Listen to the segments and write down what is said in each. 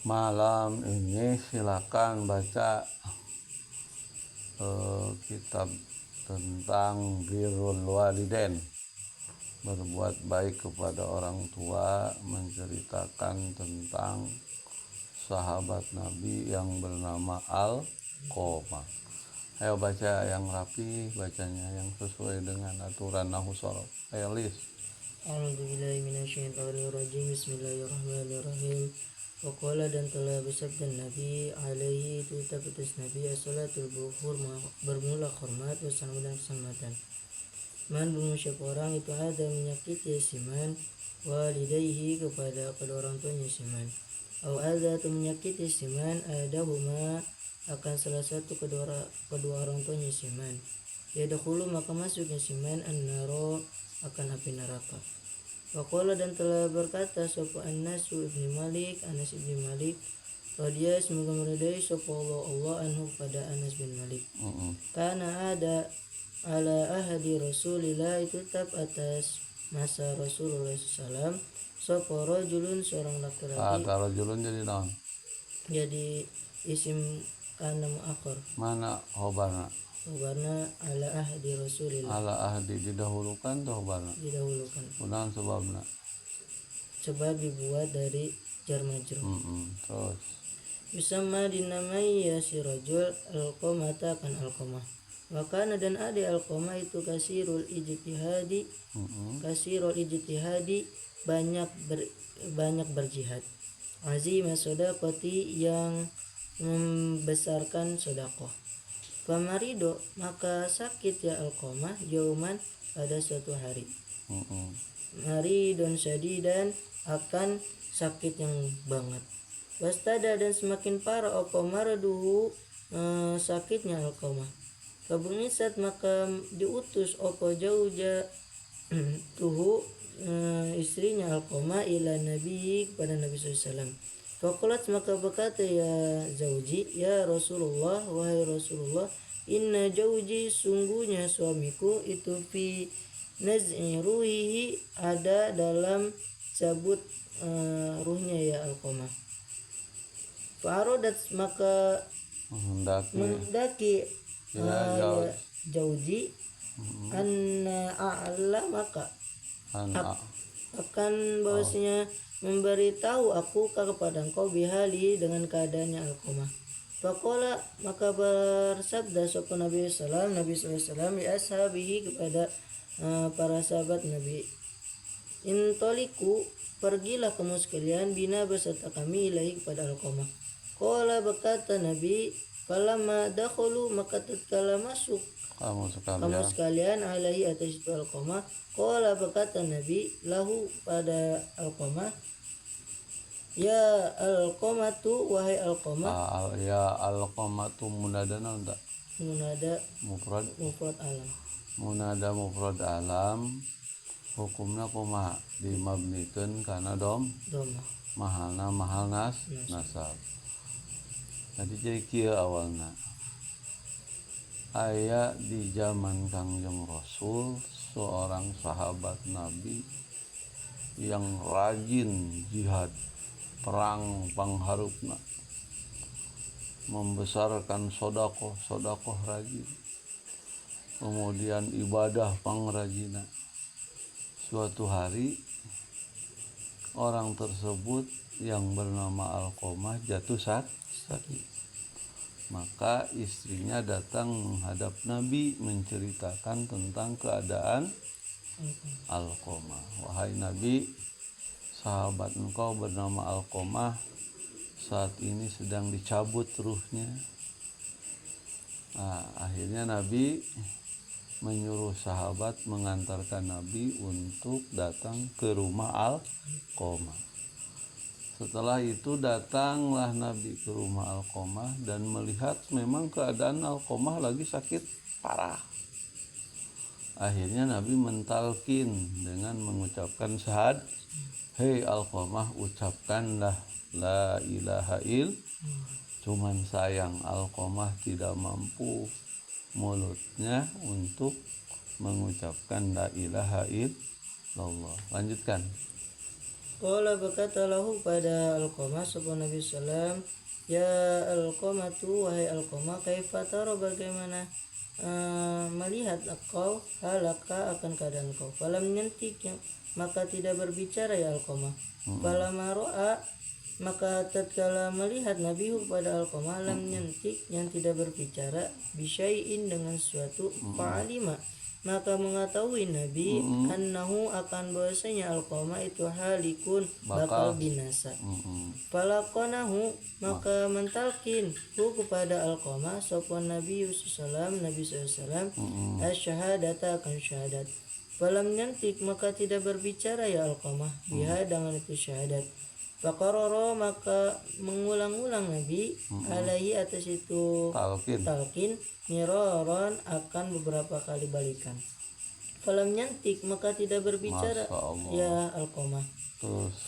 Malam ini silakan baca kitab tentang birrul walidain, berbuat baik kepada orang tua, menceritakan tentang sahabat Nabi yang bernama Alqamah. Ayo baca yang rapi, bacanya yang sesuai dengan aturan nahwu shorof. Ayo Lis. A'udzubillahi minasyaitonirrajim. Bismillahirrahmanirrahim. Waqala, dan telah bersabda Nabi alaihi tetap atas Nabi as-salatul buhur bermula hormat wassalamu dan keselamatan. Man siapa orang itu ada menyakiti siman walidayhi kepada kedua orang tuanya siman, atau ada atau menyakiti siman adahuma akan salah satu kedua orang tuanya siman, yadkhulu maka masuknya siman an-naro akan api neraka. Waqala, dan telah berkata sapa Anas ibni Malik radhiyallahu semoga meridai sapa Allah anhu pada Anas bin Malik. Karena ada ala ahadi Rasulillah, itu tetap atas masa Rasulullah SAW sapa rajulun seorang laki-laki. Kata rajulun jadi naon? Jadi isim kana muakhir. Mana khobarna? Khobarna ala ahdi Rasulillah. Ala ahdi didahulukan atau khobarna? Didahulukan. Kunaon sebabna? Sebab dibuat dari jar majrur. Terus Yusamma dinamai ya si rajul Alqamata kan Alqamah. Wakana, dan ada Alqamah itu kasirul ijtihadi, banyak berjihad. Azimah sodaqati, yang membesarkan sodakoh. Pamarido, maka sakit ya Alqamah yauman pada suatu hari. Maridun syadidan, akan sakit yang banget. Wastada, dan semakin parah apa maraduhu sakitnya Alqamah. Kabunisat, maka diutus opo jauja tuhu istrinya Alqamah ila Nabi, kepada Nabi SAW. Fakulat, maka berkata ya zauji, ya Rasulullah, wahai Rasulullah, inna jauji, sungguhnya suamiku itu fi naz'i ruhihi, ada dalam cabut ruhnya ya Alqamah. Fa'arodat, maka mendaki jauji anna a'la, maka akan bahwasanya memberitahu aku kepada engkau bihali, dengan keadaannya Alqamah. Faqala, maka bersabda sapa Nabi sallallahu alaihi wasallam ya ashabihi, kepada para sahabat Nabi, intoliku, pergilah kamu sekalian, bina beserta kami ilahi, kepada Alqamah. Qala, berkata Nabi, falamma dakhulu, maka tatkala masuk kamu sekalian alaihi, atas itu Alqamah. Qala, berkata Nabi lahu, pada Alqamah, ya Alqamatu, wahai Alqamah. Ya Alqamatu munadana enggak? Munada mufrad alam. Munada mufrad alam hukumna kumaha? Dimabnikeun kana dom mahalna mahal nasab. Jadi kieu awalna aya di zaman Kangjeng Rasul seorang sahabat Nabi yang rajin jihad, perang pangharupna, membesarkan sodakoh rajin, kemudian ibadah pangrajina. Suatu hari orang tersebut yang bernama Alqamah jatuh sakit. Maka istrinya datang menghadap Nabi menceritakan tentang keadaan Alqamah. Wahai Nabi, sahabat engkau bernama Alqamah saat ini sedang dicabut ruhnya. Akhirnya Nabi menyuruh sahabat mengantarkan Nabi untuk datang ke rumah Alqamah. Setelah itu datanglah Nabi ke rumah Alqamah dan melihat memang keadaan Alqamah lagi sakit parah. Akhirnya Nabi mentalkin dengan mengucapkan syahadat, hei Alqamah, ucapkanlah la ilaha cuman sayang Alqamah tidak mampu mulutnya untuk mengucapkan la ilaha illallah. Lanjutkan. Qala berkata lahu pada Alqamah sapa Nabi sallam, ya Alqamatu wahai Alqamah, kaifa tara bagaimana melihat engkau halaka akan keadaan kau. Falam yantik, maka tidak berbicara ya Alqamah. Falamma ra'a, maka tatkala melihat Nabi kepada Alqamah, lam yantik, yang tidak berbicara, bisyai'in dengan sesuatu, fa'alima, maka mengetahui Nabi annahu akan bahwasanya Alqamah itu halikun, bakal binasa. Falaqanahu, maka mentalkin hu kepada Alqamah sapa Nabi sallallahu Nabi sallallahu asyhadata akan syahadat. Falam yantik, maka tidak berbicara ya Alqamah biha dengan itu syahadat. Faqarara, maka mengulang-ulang Nabi alaihi atas itu talqin miraran, akan beberapa kali balikan. Falam yantik, maka tidak berbicara ya Alqamah.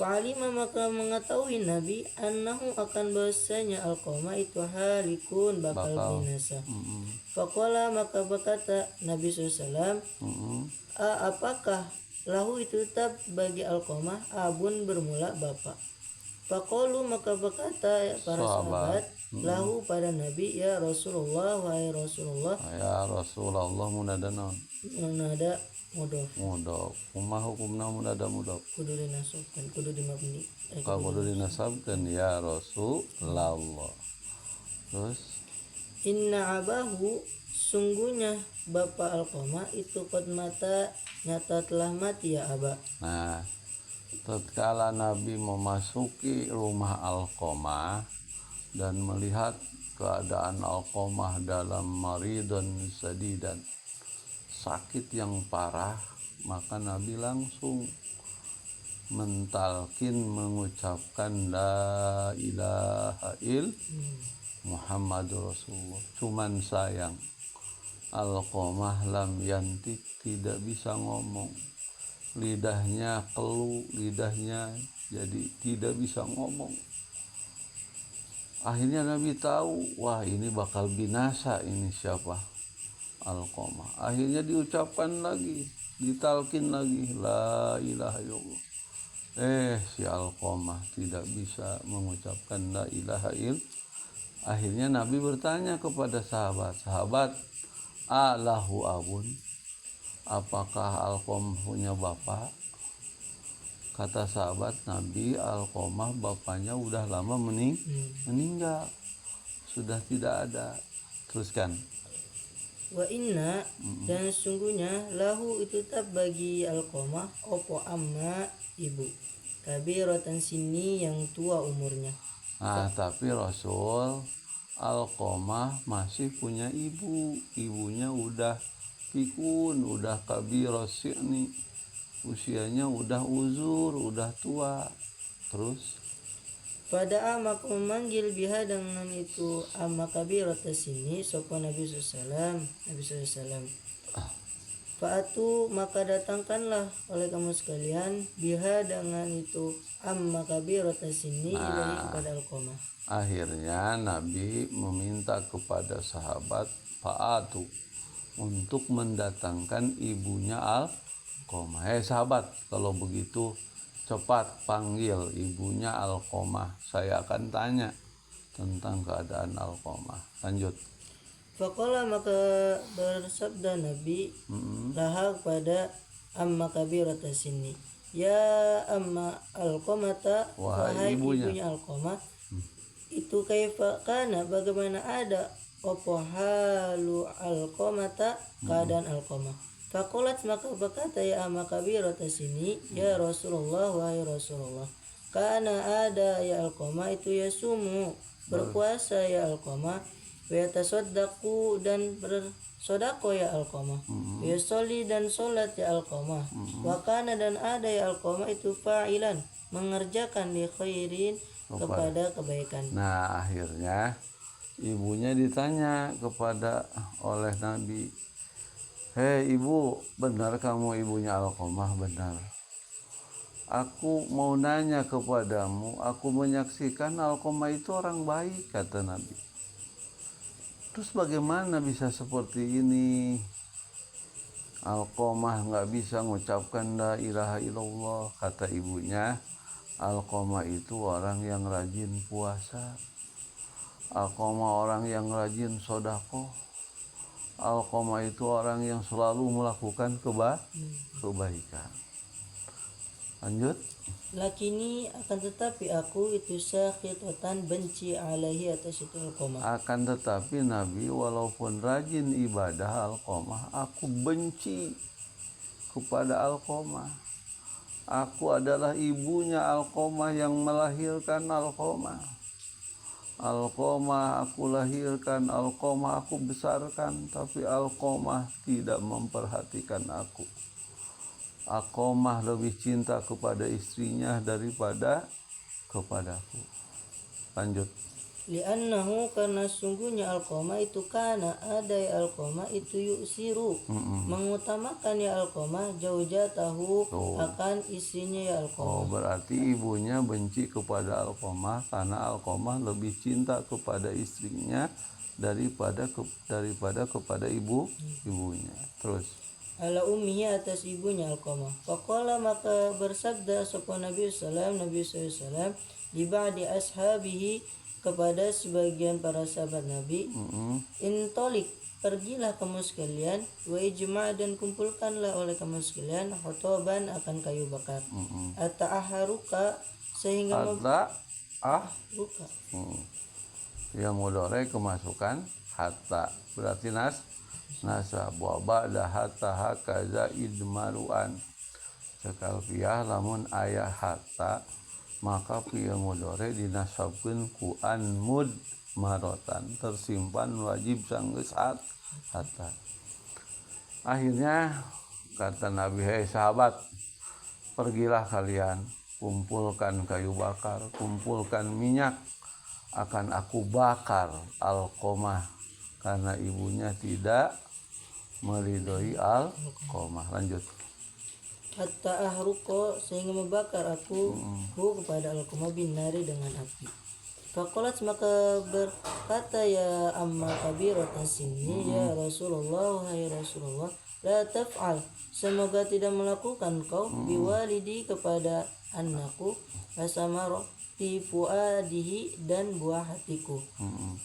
Fa'alima, maka mengetahui Nabi annahu akan bahasanya Alqamah itu halikun, bakal binasa. Faqala, maka berkata Nabi SAW, apakah lahu itu tetap bagi Alqamah abun bermula bapak. Faqalu, maka berkata para sahabat lahu pada Nabi, ya Rasulullah wahai Rasulullah. Ya Rasulullah, munada naon? Munada mudhof. Mudhof. Kumaha hukumna munada mudhof? Kudu dinasabkan, kudu dimabni. Kudu dinasabkan ya Rasulullah. Terus inna abahu, sungguhnya bapak Alqamah itu qad mata, nyata telah mati ya Aba. Nah, tatkala Nabi memasuki rumah Alqamah dan melihat keadaan Alqamah dalam maridun sadidan, sakit yang parah, maka Nabi langsung mentalkin mengucapkan la ilaha Muhammadur Rasulullah. Cuman sayang Alqamah lam yantik, tidak bisa ngomong, lidahnya kelu, lidahnya jadi tidak bisa ngomong. Akhirnya Nabi tahu, wah ini bakal binasa, ini siapa? Alqamah. Akhirnya diucapkan lagi, ditalkin lagi, la ilaha illallah. Si Alqamah tidak bisa mengucapkan la ilaha illallah. Akhirnya Nabi bertanya kepada sahabat, alahu abun, apakah Alqamah punya bapak? Kata sahabat Nabi, Alqamah bapaknya udah lama meninggal, sudah tidak ada. Teruskan. Wa inna, dan sungguhnya lahu itu tetap bagi Alqamah opo amma, ibu kabiratan sini, yang tua umurnya. Nah, tapi Rasul, Alqamah masih punya ibu, ibunya udah pikun, udah kabirasi nih, usianya udah uzur, udah tua. Terus pada maka memanggil biha dengan itu amma kabirata sini sapa Nabi SAW. Fa'atu, maka datangkanlah oleh kamu sekalian biha dengan itu amma kabirata sini ilahi kepada Alqamah. Akhirnya Nabi meminta kepada sahabat Fa'atu untuk mendatangkan ibunya Alqamah. Sahabat, kalau begitu cepat panggil ibunya Alqamah, saya akan tanya tentang keadaan Alqamah. Lanjut. Faqala, maka bersabda Nabi laha kepada amma kabirata sini, ya amma Alqamata, wahai ibunya Alqamah, itu kaifa kana, bagaimana ada opo halu Alqamata, keadaan Alqamah. Faqalat, maka berkata ya amma kabirata sini, ya Rasulullah wahai Rasulullah, kana ada ya Alqamah itu yasumu, berpuasa ya Alqamah, wa yatasaddaqu, dan bersodako ya Alqamah, wa yusolli, dan solat ya Alqamah, wa kana, dan ada ya Alqamah itu fa'ilan, mengerjakan li khairin, kepada kebaikan. Nah, akhirnya ibunya ditanya oleh Nabi, hei ibu, benar kamu ibunya Alqamah? Benar. Aku mau nanya kepadamu, aku menyaksikan Alqamah itu orang baik, kata Nabi. Terus bagaimana bisa seperti ini? Alqamah nggak bisa mengucapkan la ilaha illallah, kata ibunya. Alqamah itu orang yang rajin puasa. Alqamah orang yang rajin sodako. Alqamah itu orang yang selalu melakukan kebaikan. Lanjut. Lakini akan tetapi aku itu sakhitatan benci alaihi atas itu Alqamah. Akan tetapi Nabi walaupun rajin ibadah Alqamah, aku benci kepada Alqamah. Aku adalah ibunya Alqamah yang melahirkan Alqamah. Alqamah aku lahirkan, Alqamah aku besarkan, tapi Alqamah tidak memperhatikan aku. Alqamah lebih cinta kepada istrinya daripada kepadaku. Lanjut. Li'annahu karena sungguhnya Alqamah itu karena ada Alqamah itu yusiru mengutamakan ya Alqamah zaujatahu akan istrinya ya Alqamah. Berarti ibunya benci kepada Alqamah karena Alqamah lebih cinta kepada istrinya daripada kepada ibunya. Terus Ala ummihi atas ibunya Alqamah. Faqala maka bersabda sapa Nabi sallallahu di ba'di ashabihi kepada sebagian para sahabat Nabi, intolik pergilah kamu sekalian, wa ijma' dan kumpulkanlah oleh kamu sekalian khotoban akan kayu bakar. Ata'aharuka sehingga ruka. Ya mudhari kemasukan hatta berarti nasab wa ba'da hatta hakaza idmaruan. Sekal fiah lamun ayah hatta maka fi'il mudhari dinasabkeun ku anmud marotan tersimpan wajib sanggeus hatta. Akhirnya kata Nabi, hei sahabat, pergilah kalian, kumpulkan kayu bakar, kumpulkan minyak, akan aku bakar Alqamah karena ibunya tidak meridhoi Alqamah. Lanjut. Hatta ahruko sehingga membakar aku kepada Alqamah bin nari dengan api. Faqalat maka berkata ya amma kabiratan sinni ya Rasulullah, hai Rasulullah, la taf'al, semoga tidak melakukan kau biwalidi kepada anakku asamaro fi fuadihi dan buah hatiku.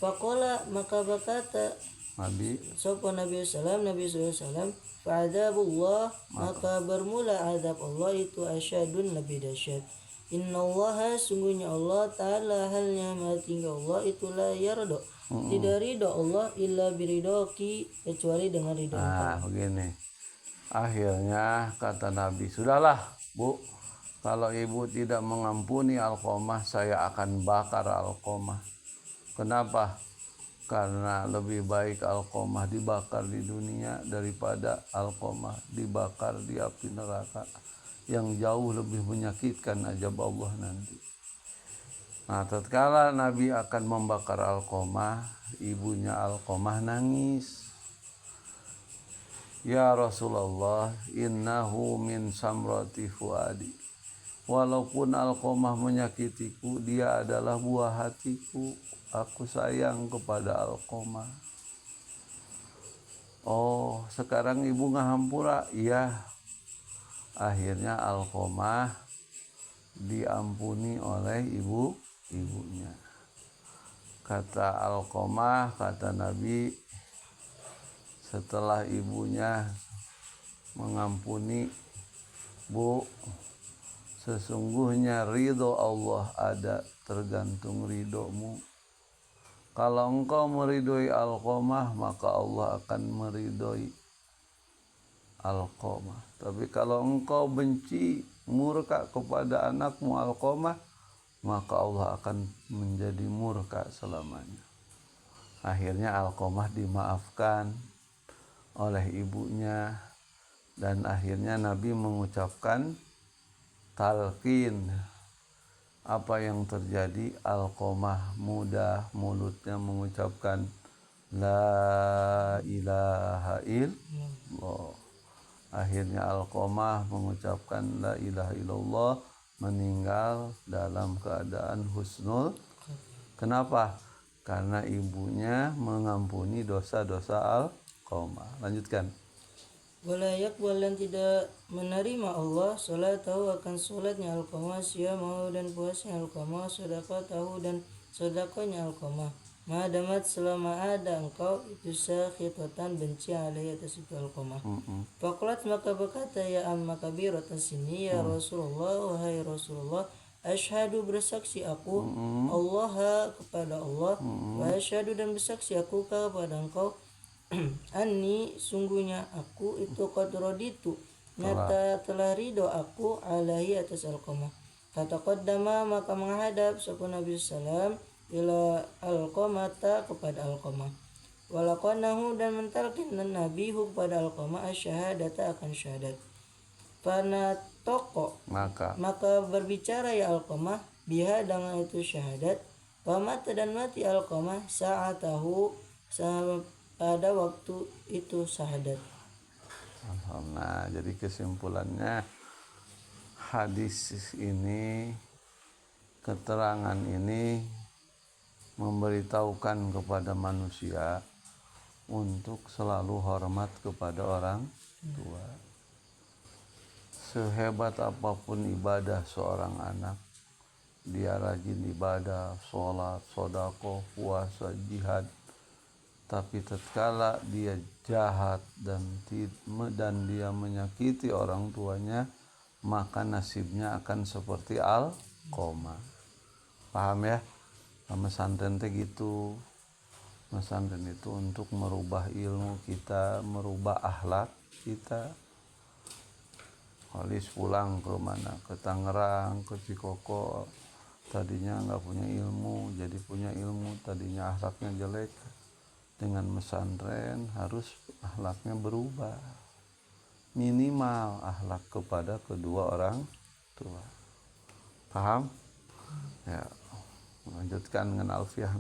Faqala maka berkata Nabi SAW, fa'adabullah maka bermula azab Allah itu asyadun lebih dahsyat. Innallaha sungguhnya Allah ta'ala halnya maha tinggi Allah itu la yardo tidak ridho Allah illa biridoki kecuali dengan ridho Allah. Begini. Akhirnya kata Nabi, sudahlah Bu, kalau ibu tidak mengampuni Alqamah, saya akan bakar Alqamah. Kenapa? Karena lebih baik Alqamah dibakar di dunia daripada Alqamah dibakar di api neraka yang jauh lebih menyakitkan azab Allah nanti. Nah, tatkala Nabi akan membakar Alqamah, ibunya Alqamah nangis. Ya Rasulullah, innahu min samrati fuadi. Walaupun Alqamah menyakitiku, dia adalah buah hatiku. Aku sayang kepada Alqamah. Oh, sekarang ibu ngahampura? Iya. Akhirnya Alqamah diampuni oleh ibunya. Kata Alqamah, kata Nabi, setelah ibunya mengampuni, Bu, sesungguhnya ridho Allah ada tergantung ridhomu. Kalau engkau meridhoi Alqamah, maka Allah akan meridhoi Alqamah. Tapi kalau engkau benci, murka kepada anakmu Alqamah, maka Allah akan menjadi murka selamanya. Akhirnya Alqamah dimaafkan oleh ibunya, dan akhirnya Nabi mengucapkan talqin. Apa yang terjadi? Alqamah mudah mulutnya mengucapkan la ilaha illallah. Akhirnya Alqamah mengucapkan la ilaha illallah, meninggal dalam keadaan husnul. Kenapa? Karena ibunya mengampuni dosa-dosa Alqamah. Lanjutkan. wala yaqbal dan tidak menerima Allah salatahu akan salatnya Alqamah, siyamahu dan puasnya Alqamah, sedekatahu dan sedekahnya Alqamah, madamat selama ada engkau itu sakhitatan benci alaihi atas itu Alqamah. Faqalat maka berkata ya amma kabir atas sini ya Rasulullah, wahai Rasulullah, asyhadu bersaksi aku Allah kepada Allah, wa asyhadu dan bersaksi aku kepada engkau anni sungguhnya aku itu qad raditu nyata telah ridho aku alaihi atas Alqamah. Fataqaddama maka menghadap sapa Nabi sallam ila Alqamata kepada Alqamah. Walaqanahu dan mentalkin Nabi kepada Alqamah asyhadata akan syahadat. Pana toko maka berbicara ya Alqamah biha dengan itu syahadat. Pamata dan mati Alqamah sa'atahu pada waktu itu syahadat. Nah, jadi kesimpulannya hadis ini, keterangan ini memberitahukan kepada manusia untuk selalu hormat kepada orang tua. Sehebat apapun ibadah seorang anak, dia rajin ibadah, sholat, sodako, puasa, jihad, tapi tatkala dia jahat dan dia menyakiti orang tuanya, maka nasibnya akan seperti Alqamah. Paham ya? Pesantren teh gitu. Pesantren itu untuk merubah ilmu kita, merubah akhlak kita. Halis pulang ke mana? Ke Tangerang, ke Cikoko. Tadinya nggak punya ilmu, jadi punya ilmu. Tadinya akhlaknya jelek. Dengan pesantren harus akhlaknya berubah, minimal akhlak kepada kedua orang tua. Paham? Ya, lanjutkan dengan Alfiah.